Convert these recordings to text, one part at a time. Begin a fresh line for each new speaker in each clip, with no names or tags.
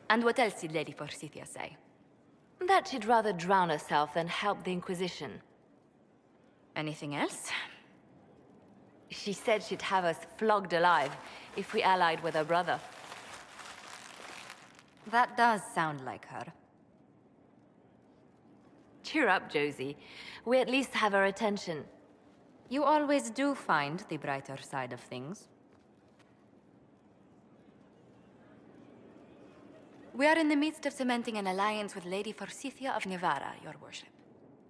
And what else did Lady Forsythia say?
That she'd rather drown herself than help the Inquisition.
Anything else?
She said she'd have us flogged alive if we allied with her brother.
That does sound like her.
Cheer up, Josie. We at least have her attention.
You always do find the brighter side of things. We are in the midst of cementing an alliance with Lady Forsythia of Navarra, your worship.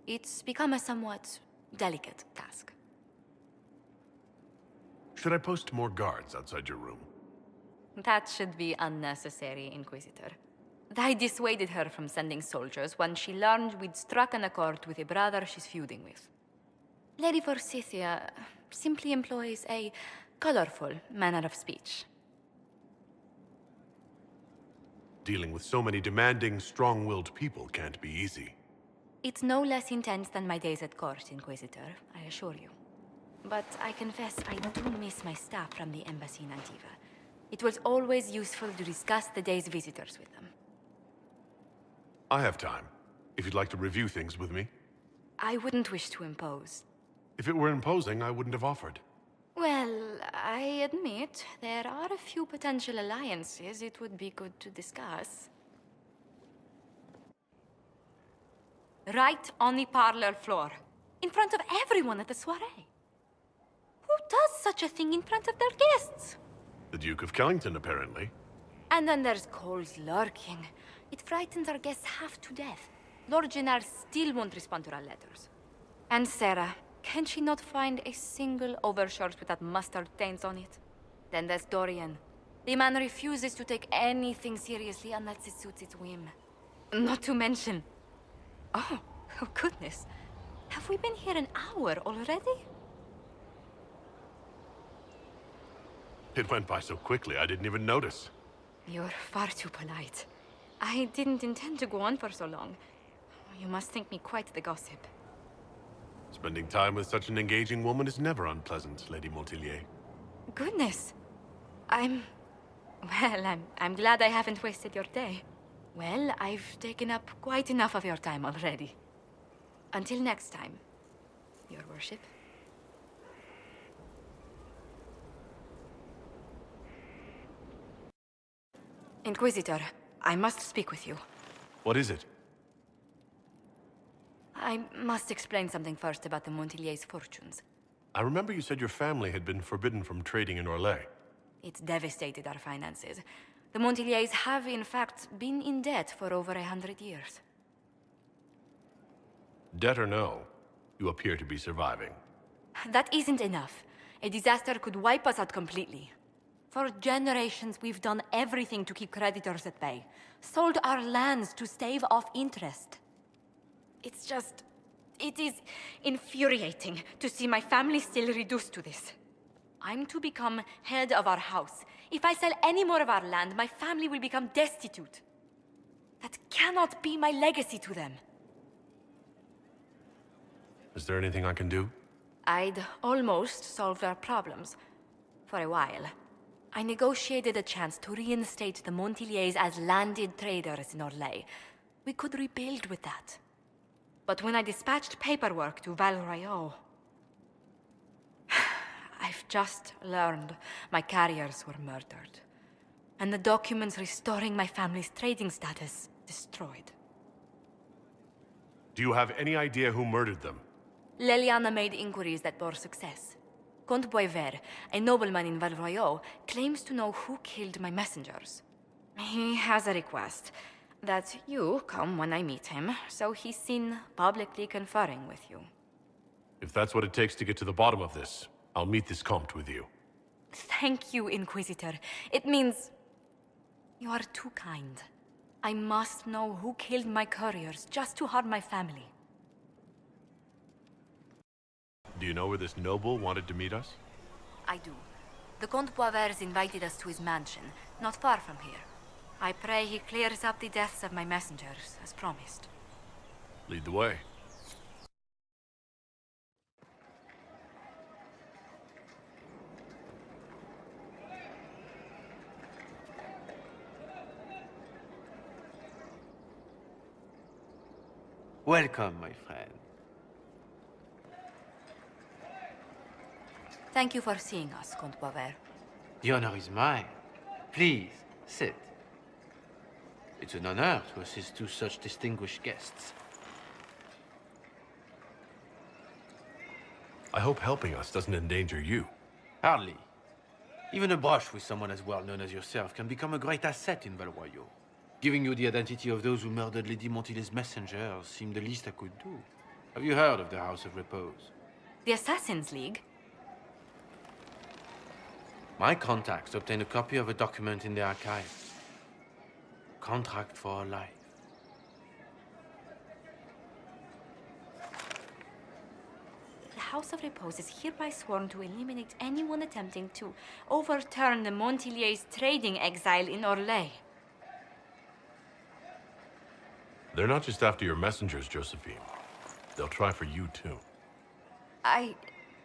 It's become a somewhat delicate task.
Should I post more guards outside your room?
That should be unnecessary, Inquisitor. I dissuaded her from sending soldiers when she learned we'd struck an accord with a brother she's feuding with. Lady Forsythia simply employs a colorful manner of speech.
Dealing with so many demanding, strong-willed people can't be easy.
It's no less intense than my days at court, Inquisitor, I assure you. But I confess I do miss my staff from the embassy in Antiva. It was always useful to discuss the day's visitors with them.
I have time, if you'd like to review things with me.
I wouldn't wish to impose.
If it were imposing, I wouldn't have offered.
Well, I admit there are a few potential alliances it would be good to discuss. Right on the parlor floor, in front of everyone at the soiree. Who does such a thing in front of their guests?
The Duke of Kellington, apparently.
And then there's Cole's lurking. It frightens our guests half to death. Lord Gennard still won't respond to our letters. And Sarah, can she not find a single overshirt without mustard stains on it? Then there's Dorian. The man refuses to take anything seriously unless it suits its whim. Not to mention... Oh goodness. Have we been here an hour already?
It went by so quickly, I didn't even notice.
You're far too polite. I didn't intend to go on for so long. You must think me quite the gossip.
Spending time with such an engaging woman is never unpleasant, Lady Montilier.
Goodness. I'm glad I haven't wasted your day. Well, I've taken up quite enough of your time already. Until next time, your worship. Inquisitor, I must speak with you.
What is it?
I must explain something first about the Montilier's fortunes.
I remember you said your family had been forbidden from trading in Orlais.
It's devastated our finances. The Montiliers have, in fact, been in debt for over 100 years.
Debt or no, you appear to be surviving.
That isn't enough. A disaster could wipe us out completely. For generations, we've done everything to keep creditors at bay. Sold our lands to stave off interest. It is infuriating to see my family still reduced to this. I'm to become head of our house. If I sell any more of our land, my family will become destitute. That cannot be my legacy to them.
Is there anything I can do?
I'd almost solved our problems. For a while. I negotiated a chance to reinstate the Montiliers as landed traders in Orlais. We could rebuild with that. But when I dispatched paperwork to Val Royeaux... I've just learned my carriers were murdered. And the documents restoring my family's trading status destroyed.
Do you have any idea who murdered them?
Leliana made inquiries that bore success. Comte Boisvert, a nobleman in Val Royeaux, claims to know who killed my messengers. He has a request that you come when I meet him, so he's seen publicly conferring with you.
If that's what it takes to get to the bottom of this, I'll meet this Comte with you.
Thank you, Inquisitor. It means... you are too kind. I must know who killed my couriers just to harm my family.
Do you know where this noble wanted to meet us?
I do. The Comte Boisvert's invited us to his mansion, not far from here. I pray he clears up the deaths of my messengers, as promised.
Lead the way.
Welcome, my friend.
Thank you for seeing us, Comte Boisvert.
The honor is mine. Please, sit. It's an honor to assist two such distinguished guests.
I hope helping us doesn't endanger you.
Hardly. Even a brush with someone as well known as yourself can become a great asset in Valroyo. Giving you the identity of those who murdered Lady Montilet's messengers seemed the least I could do. Have you heard of the House of Repose?
The Assassin's League?
My contacts obtained a copy of a document in the archives. Contract for a life.
The House of Repose is hereby sworn to eliminate anyone attempting to overturn the Montilier's trading exile in Orlais.
They're not just after your messengers, Josephine. They'll try for you, too.
I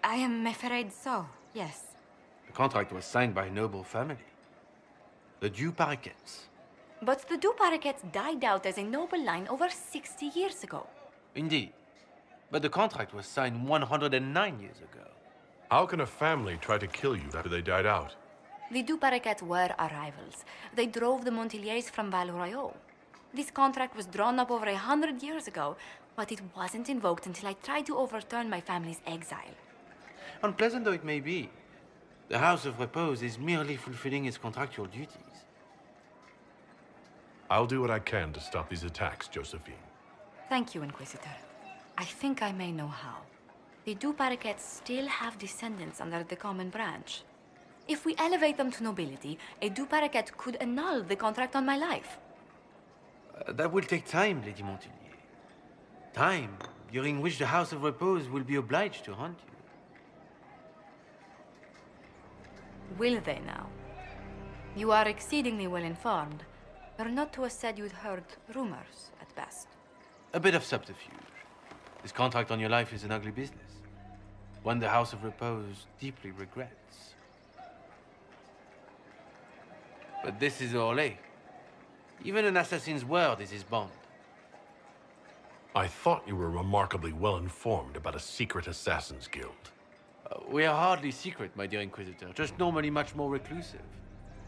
am afraid so, yes.
The contract was signed by a noble family. The Du Paraquets.
But the Du Paraquets died out as a noble line over 60 years ago.
Indeed. But the contract was signed 109 years ago.
How can a family try to kill you after they died out?
The Du Paraquets were our rivals. They drove the Montiliers from Valroyo. This contract was drawn up over 100 years ago, but it wasn't invoked until I tried to overturn my family's exile.
Unpleasant though it may be, the House of Repose is merely fulfilling its contractual duties.
I'll do what I can to stop these attacks, Josephine.
Thank you, Inquisitor. I think I may know how. The Du Paraquets still have descendants under the common branch. If we elevate them to nobility, a Du Paraquet could annul the contract on my life.
That will take time, Lady Montilier. Time during which the House of Repose will be obliged to hunt you.
Will they now? You are exceedingly well informed. You're not to have said you'd heard rumors, at best.
A bit of subterfuge. This contract on your life is an ugly business. One the House of Repose deeply regrets. But this is Orlais. Even an assassin's word is his bond.
I thought you were remarkably well informed about a secret assassins guild.
We are hardly secret, my dear Inquisitor, just normally much more reclusive.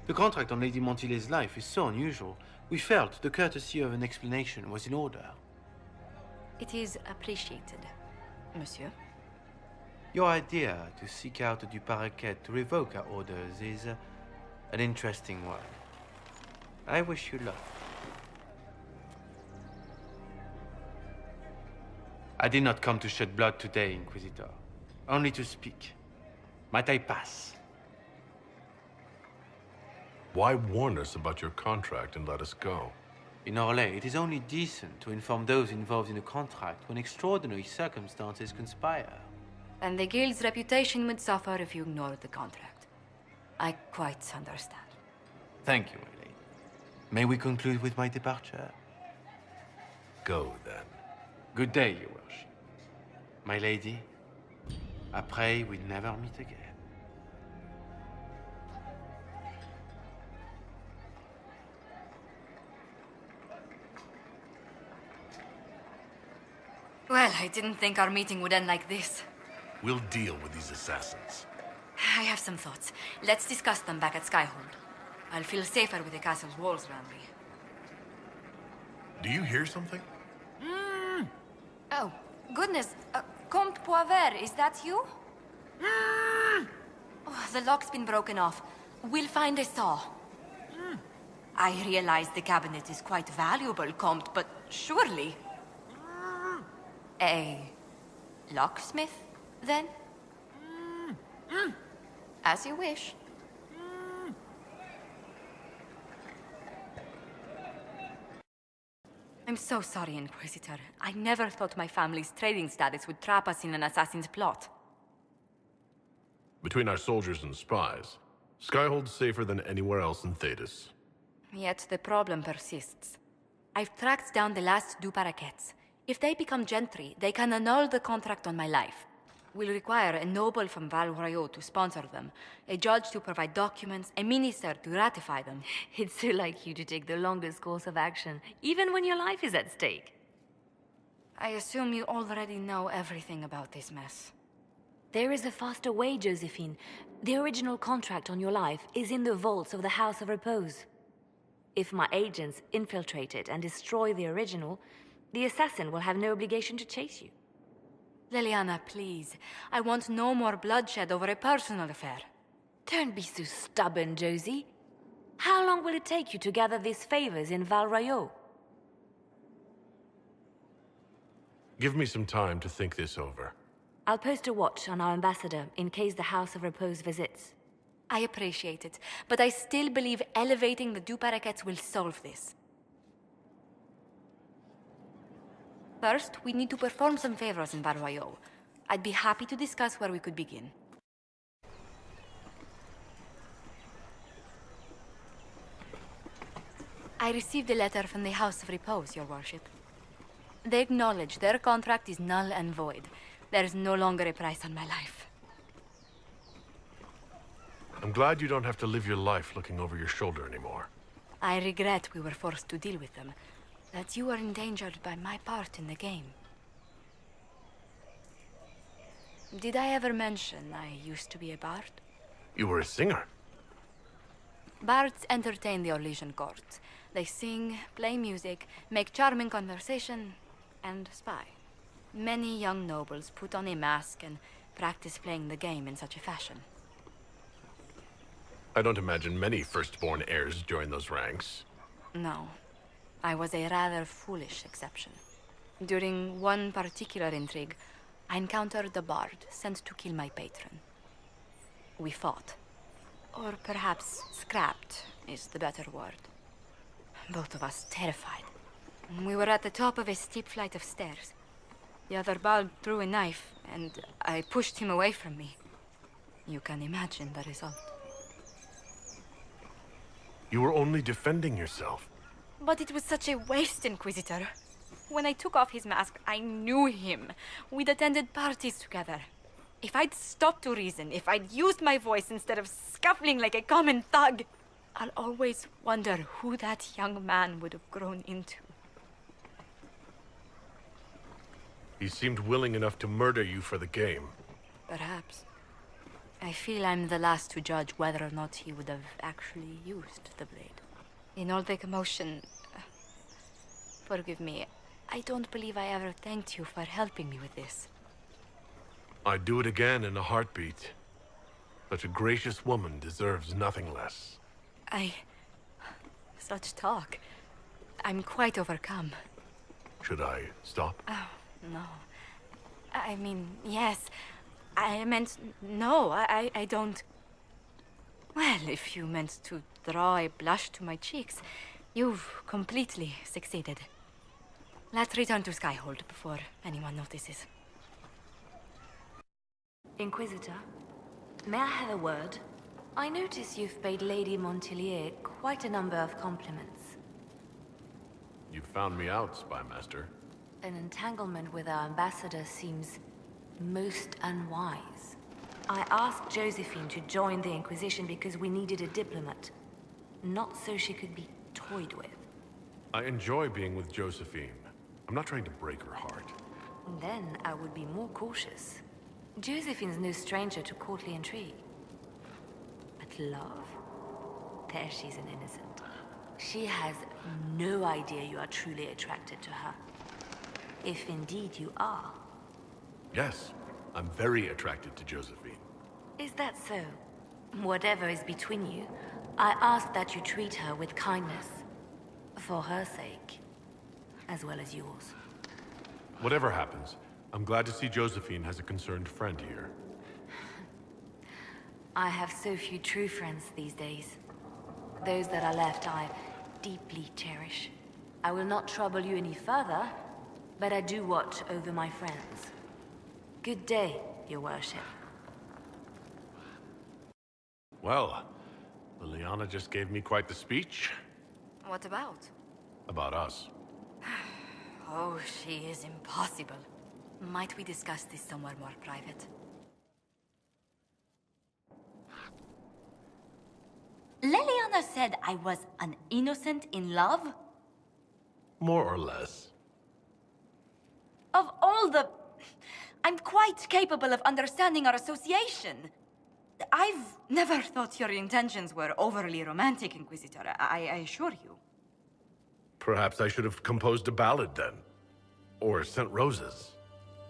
The contract on Lady Montilet's life is so unusual, we felt the courtesy of an explanation was in order.
It is appreciated, monsieur.
Your idea to seek out a Du Paraquet to revoke our orders is an interesting one. I wish you luck. I did not come to shed blood today, Inquisitor. Only to speak. Might I pass?
Why warn us about your contract and let us go?
In Orlais, it is only decent to inform those involved in a contract when extraordinary circumstances conspire.
And the guild's reputation would suffer if you ignored the contract. I quite understand.
Thank you, my lady. May we conclude with my departure?
Go, then.
Good day, your worship. My lady, I pray we never meet again.
Well, I didn't think our meeting would end like this.
We'll deal with these assassins.
I have some thoughts. Let's discuss them back at Skyhold. I'll feel safer with the castle's walls around me.
Do you hear something?
Oh, goodness. Comte Boisvert, is that you? Oh, the lock's been broken off. We'll find a saw. I realize the cabinet is quite valuable, Comte, but surely... A locksmith, then? As you wish. I'm so sorry, Inquisitor. I never thought my family's trading status would trap us in an assassin's plot.
Between our soldiers and spies, Skyhold's safer than anywhere else in Thetis.
Yet the problem persists. I've tracked down the last Du Paraquets. If they become gentry, they can annul the contract on my life. We'll require a noble from Valroyo to sponsor them, a judge to provide documents, a minister to ratify them.
It's so like you to take the longest course of action, even when your life is at stake.
I assume you already know everything about this mess.
There is a faster way, Josephine. The original contract on your life is in the vaults of the House of Repose. If my agents infiltrate it and destroy the original, the assassin will have no obligation to chase you.
Liliana, please. I want no more bloodshed over a personal affair.
Don't be so stubborn, Josie. How long will it take you to gather these favors in Val Rayo?
Give me some time to think this over.
I'll post a watch on our ambassador in case the House of Repose visits.
I appreciate it, but I still believe elevating the Duparaquets will solve this. First, we need to perform some favors in Barroyo. I'd be happy to discuss where we could begin. I received a letter from the House of Repose, Your Worship. They acknowledge their contract is null and void. There is no longer a price on my life.
I'm glad you don't have to live your life looking over your shoulder anymore.
I regret we were forced to deal with them, that you were endangered by my part in the game. Did I ever mention I used to be a bard?
You were a singer.
Bards entertain the Orlesian court. They sing, play music, make charming conversation, and spy. Many young nobles put on a mask and practice playing the game in such a fashion.
I don't imagine many firstborn heirs join those ranks.
No. I was a rather foolish exception. During one particular intrigue, I encountered a bard sent to kill my patron. We fought. Or perhaps scrapped is the better word. Both of us terrified. We were at the top of a steep flight of stairs. The other bard threw a knife, and I pushed him away from me. You can imagine the result.
You were only defending yourself.
But it was such a waste, Inquisitor. When I took off his mask, I knew him. We'd attended parties together. If I'd stopped to reason, if I'd used my voice instead of scuffling like a common thug, I'll always wonder who that young man would have grown into.
He seemed willing enough to murder you for the game.
Perhaps. I feel I'm the last to judge whether or not he would have actually used the blade. In all the commotion... forgive me, I don't believe I ever thanked you for helping me with this.
I'd do it again in a heartbeat. Such a gracious woman deserves nothing less.
Such talk. I'm quite overcome.
Should I stop?
Oh, no. I mean, yes. I meant no, I don't... Well, if you meant to draw a blush to my cheeks, you've completely succeeded. Let's return to Skyhold before anyone notices.
Inquisitor, may I have a word? I notice you've paid Lady Montilier quite a number of compliments.
You found me out, Spymaster.
An entanglement with our ambassador seems most unwise. I asked Josephine to join the Inquisition because we needed a diplomat, not so she could be toyed with.
I enjoy being with Josephine. I'm not trying to break her heart.
Then I would be more cautious. Josephine's no stranger to courtly intrigue. But love? There she's an innocent. She has no idea you are truly attracted to her. If indeed you are.
Yes, I'm very attracted to Josephine.
Is that so? Whatever is between you, I ask that you treat her with kindness. For her sake, as well as yours.
Whatever happens, I'm glad to see Josephine has a concerned friend here.
I have so few true friends these days. Those that are left I deeply cherish. I will not trouble you any further, but I do watch over my friends. Good day, Your Worship.
Well, Liliana just gave me quite the speech.
What about?
About us.
Oh, she is impossible. Might we discuss this somewhere more private? Leliana said I was an innocent in love?
More or less.
Of all the... I'm quite capable of understanding our association. I've never thought your intentions were overly romantic, Inquisitor. I assure you.
Perhaps I should have composed a ballad then. Or sent roses.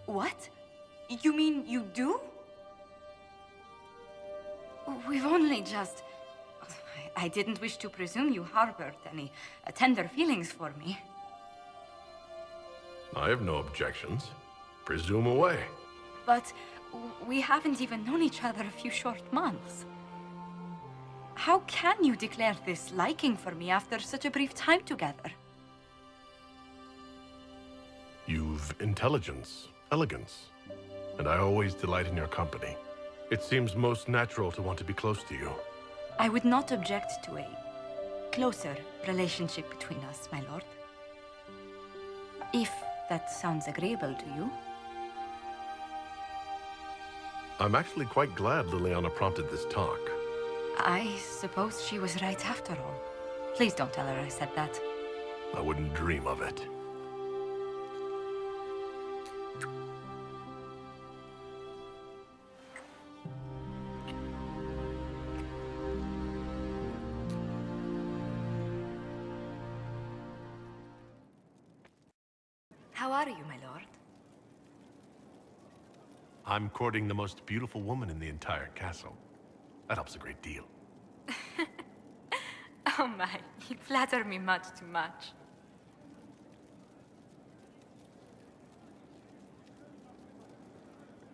What? You mean you do? We've only just... I didn't wish to presume you harbored any tender feelings for me.
I have no objections. Presume away.
But we haven't even known each other a few short months. How can you declare this liking for me after such a brief time together?
You've intelligence, elegance, and I always delight in your company. It seems most natural to want to be close to you.
I would not object to a closer relationship between us, my lord. If that sounds agreeable to you.
I'm actually quite glad Liliana prompted this talk.
I suppose she was right after all. Please don't tell her I said that.
I wouldn't dream of it.
How are you, my lord?
I'm courting the most beautiful woman in the entire castle. That helps a great deal.
Oh my, you flatter me much too much.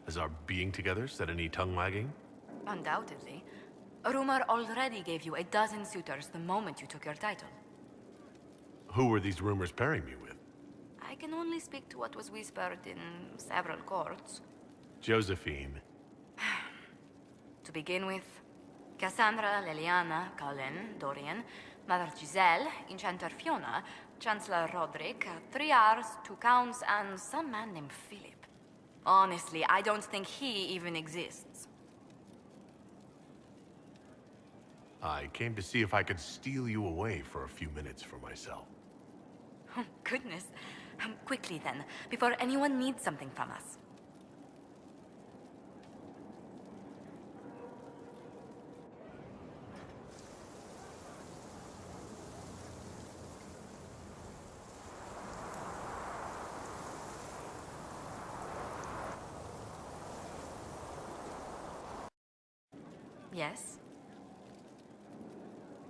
Has our being together set any tongue wagging?
Undoubtedly. A rumor already gave you a dozen suitors the moment you took your title.
Who were these rumors pairing me with?
I can only speak to what was whispered in several courts.
Josephine.
To begin with, Cassandra, Liliana, Cullen, Dorian, Mother Giselle, Enchanter Fiona, Chancellor Roderick, 3 Rs, 2 Counts, and some man named Philip. Honestly, I don't think he even exists.
I came to see if I could steal you away for a few minutes for myself.
Oh, goodness. Quickly then, before anyone needs something from us. Yes?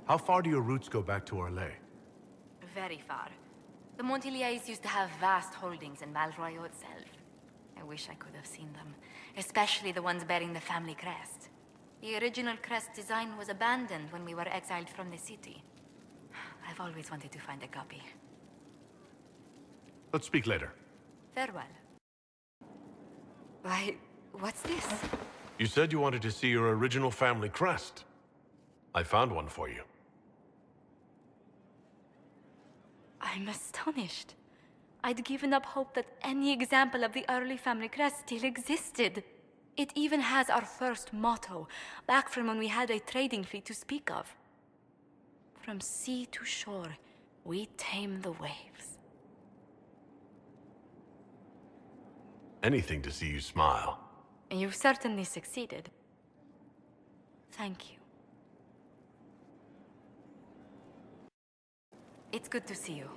How far do your roots go back to Orlais?
Very far. The Montiliers used to have vast holdings in Val Royaux itself. I wish I could have seen them, especially the ones bearing the family crest. The original crest design was abandoned when we were exiled from the city. I've always wanted to find a copy.
Let's speak later.
Farewell. Why, what's this?
You said you wanted to see your original family crest. I found one for you.
I'm astonished. I'd given up hope that any example of the early family crest still existed. It even has our first motto, back from when we had a trading fleet to speak of. From sea to shore, we tame the waves.
Anything to see you smile.
You've certainly succeeded. Thank you. It's good to see you.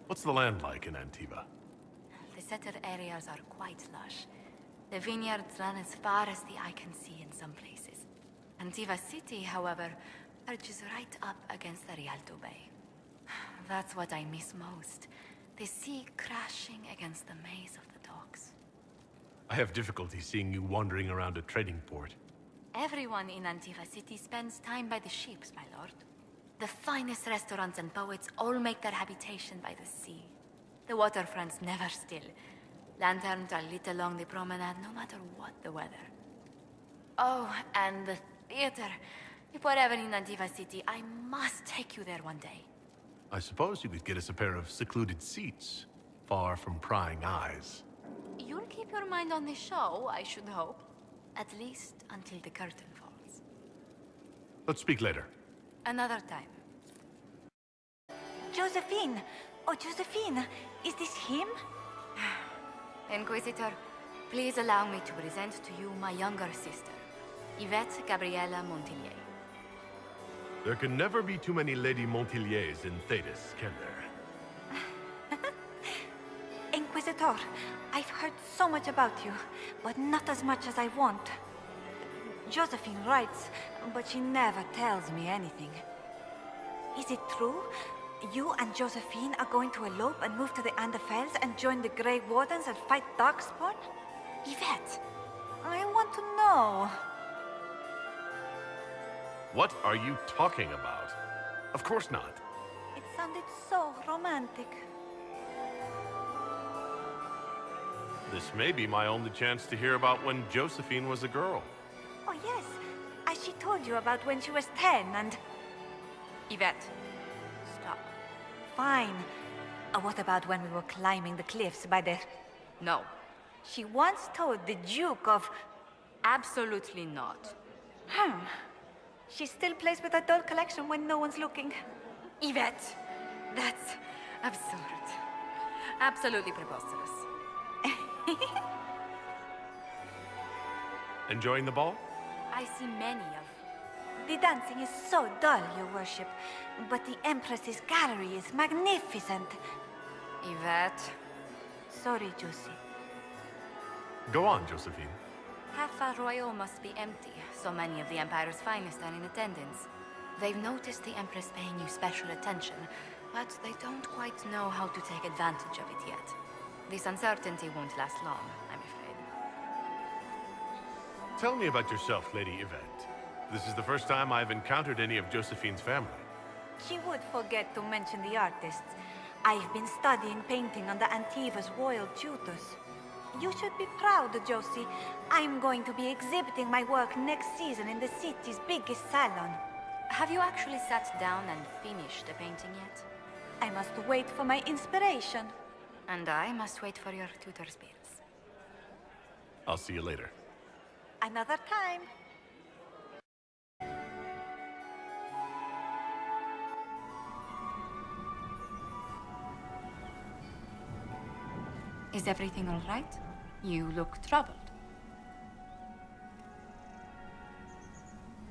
What's the land like in Antiva?
The settled areas are quite lush. The vineyards run as far as the eye can see in some places. Antiva City, however, perches right up against the Rialto Bay. That's what I miss most. The sea crashing against the maze of the docks.
I have difficulty seeing you wandering around a trading port.
Everyone in Antiva City spends time by the ships, my lord. The finest restaurants and poets all make their habitation by the sea. The waterfronts never still. Lanterns are lit along the promenade no matter what the weather. Oh, and the theater. If we're ever in Antiva City, I must take you there one day.
I suppose you could get us a pair of secluded seats, far from prying eyes.
You'll keep your mind on the show, I should hope. At least until the curtain falls.
Let's speak later.
Another time.
Josephine! Oh, Josephine, is this him?
Inquisitor, please allow me to present to you my younger sister, Yvette Gabriella Montilier.
There can never be too many Lady Montiliers in Thetis, can there?
Inquisitor, I've heard so much about you, but not as much as I want. Josephine writes, but she never tells me anything. Is it true? You and Josephine are going to elope and move to the Anderfels and join the Grey Wardens and fight Darkspawn?
Yvette!
I want to know.
What are you talking about? Of course not.
It sounded so romantic.
This may be my only chance to hear about when Josephine was a girl.
Oh, yes. As she told you about when she was 10 and...
Yvette, stop.
Fine. What about when we were climbing the cliffs by the...
No.
She once told the Duke of...
Absolutely not.
She still plays with her doll collection when no one's looking.
Yvette! That's absurd. Absolutely preposterous.
Enjoying the ball?
I see many of...
The dancing is so dull, Your Worship. But the Empress's gallery is magnificent.
Yvette...
Sorry, Josie.
Go on, Josephine.
Half Royal must be empty. So many of the Empire's finest are in attendance. They've noticed the Empress paying you special attention, but they don't quite know how to take advantage of it yet. This uncertainty won't last long, I'm afraid.
Tell me about yourself, Lady Yvette. This is the first time I've encountered any of Josephine's family.
She would forget to mention the artists. I've been studying painting under Antiva's royal tutors. You should be proud, Josie. I'm going to be exhibiting my work next season in the city's biggest salon.
Have you actually sat down and finished the painting yet?
I must wait for my inspiration.
And I must wait for your tutor's bills.
I'll see you later.
Another time.
Is everything all right? You look troubled.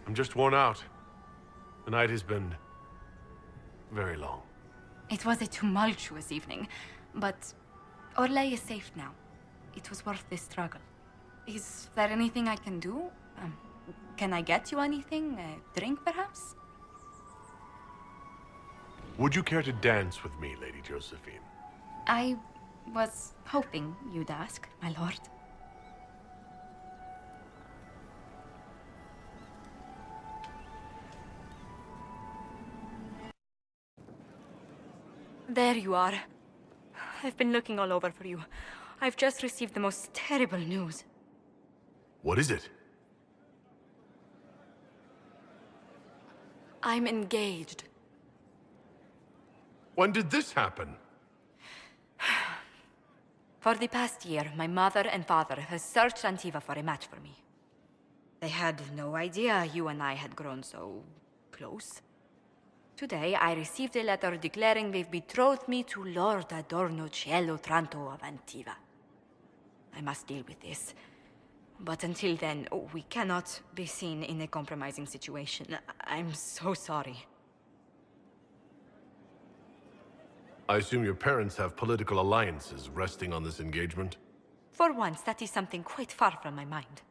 I'm just worn out. The night has been very long.
It was a tumultuous evening, but Orlais is safe now. It was worth the struggle. Is there anything I can do? Can I get you anything? A drink, perhaps?
Would you care to dance with me, Lady Josephine?
I was hoping you'd ask, my lord. There you are. I've been looking all over for you. I've just received the most terrible news.
What is it?
I'm engaged.
When did this happen?
For the past year, my mother and father have searched Antiva for a match for me. They had no idea you and I had grown so close. Today, I received a letter declaring they've betrothed me to Lord Adorno Cielo Tranto of Antiva. I must deal with this. But until then, we cannot be seen in a compromising situation. I'm so sorry.
I assume your parents have political alliances resting on this engagement?
For once, that is something quite far from my mind.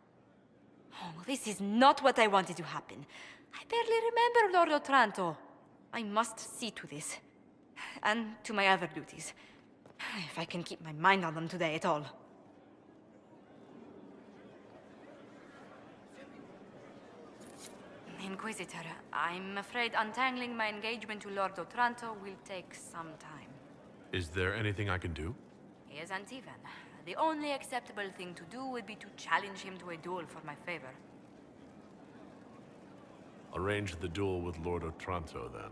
Oh, this is not what I wanted to happen. I barely remember Lord Otranto. I must see to this. And to my other duties. If I can keep my mind on them today at all. Inquisitor, I'm afraid untangling my engagement to Lord Otranto will take some time.
Is there anything I can do?
He is Antivan. The only acceptable thing to do would be to challenge him to a duel for my favor.
Arrange the duel with Lord Otranto, then.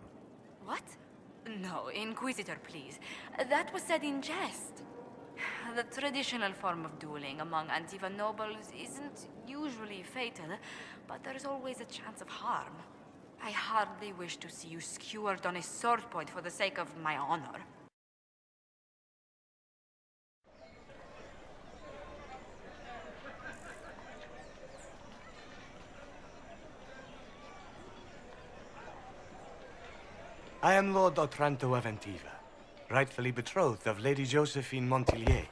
What? No, Inquisitor, please. That was said in jest. The traditional form of dueling among Antivan nobles isn't usually fatal, but there's always a chance of harm. I hardly wish to see you skewered on a sword point for the sake of my honor.
I am Lord Otranto Aventiva, rightfully betrothed of Lady Josephine Montilier.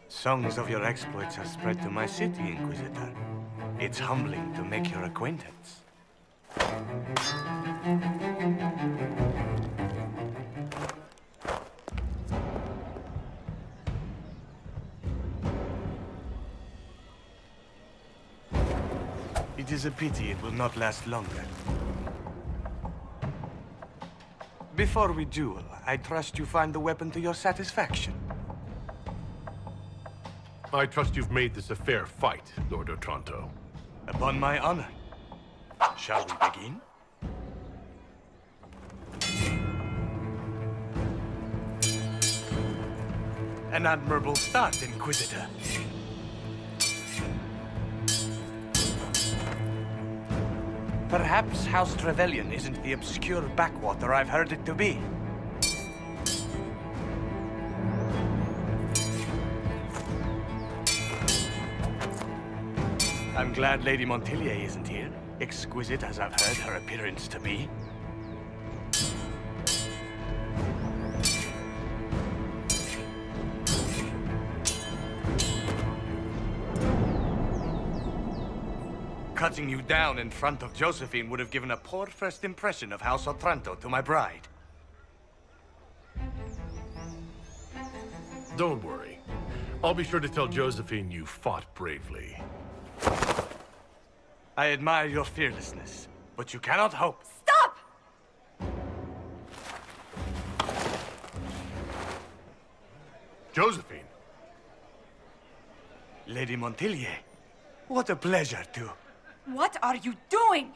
Songs of your exploits have spread to my city, Inquisitor. It's humbling to make your acquaintance. It is a pity it will not last longer. Before we duel, I trust you find the weapon to your satisfaction.
I trust you've made this a fair fight, Lord Otranto.
Upon my honor. Shall we begin? An admirable start, Inquisitor. Perhaps House Trevelyan isn't the obscure backwater I've heard it to be. I'm glad Lady Montilier isn't here, exquisite as I've heard her appearance to be. Cutting you down in front of Josephine would have given a poor first impression of House Otranto to my bride.
Don't worry. I'll be sure to tell Josephine you fought bravely.
I admire your fearlessness, but you cannot hope.
Stop!
Josephine!
Lady Montilier, what a pleasure to...
What are you doing?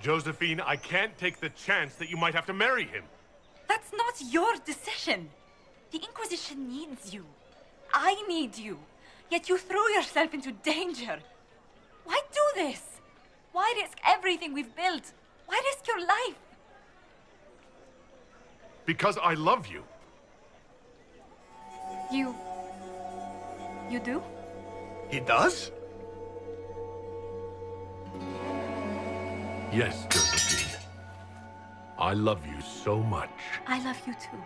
Josephine, I can't take the chance that you might have to marry him.
That's not your decision. The Inquisition needs you. I need you. Yet you threw yourself into danger. Why do this? Why risk everything we've built? Why risk your life?
Because I love you.
You do?
He does?
Yes, Josephine. I love you so much.
I love you too.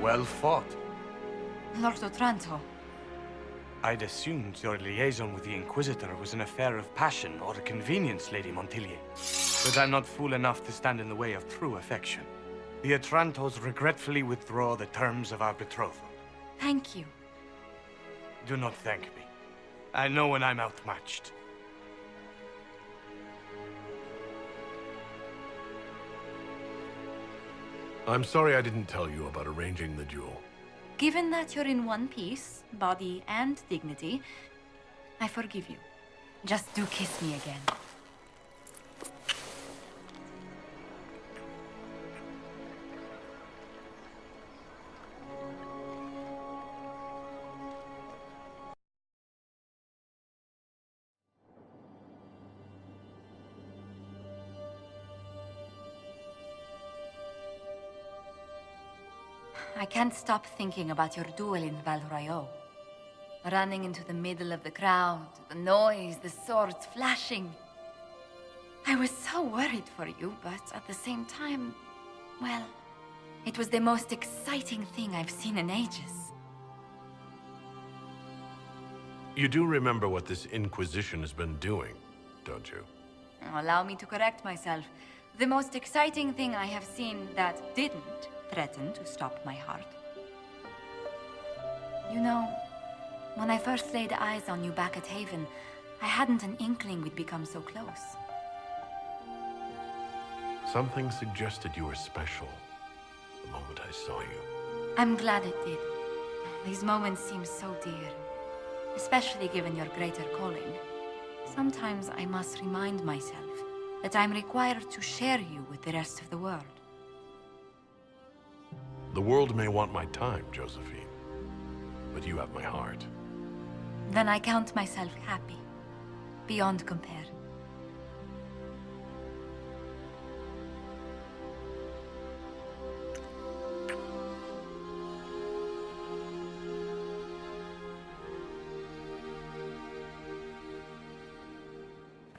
Well fought.
Lord Otranto.
I'd assumed your liaison with the Inquisitor was an affair of passion or convenience, Lady Montilier. But I'm not fool enough to stand in the way of true affection. The Otrantos regretfully withdraw the terms of our betrothal.
Thank you.
Do not thank me. I know when I'm outmatched.
I'm sorry I didn't tell you about arranging the duel.
Given that you're in one piece, body and dignity, I forgive you. Just do kiss me again. I can't stop thinking about your duel in Val Royeaux. Running into the middle of the crowd, the noise, the swords flashing. I was so worried for you, but at the same time, well, it was the most exciting thing I've seen in ages.
You do remember what this Inquisition has been doing, don't you?
Allow me to correct myself. The most exciting thing I have seen that didn't threaten to stop my heart. You know, when I first laid eyes on you back at Haven, I hadn't an inkling we'd become so close.
Something suggested you were special the moment I saw you.
I'm glad it did. These moments seem so dear. especially given your greater calling. Sometimes I must remind myself that I'm required to share you with the rest of the world.
The world may want my time, Josephine, but you have my heart.
Then I count myself happy, beyond compare.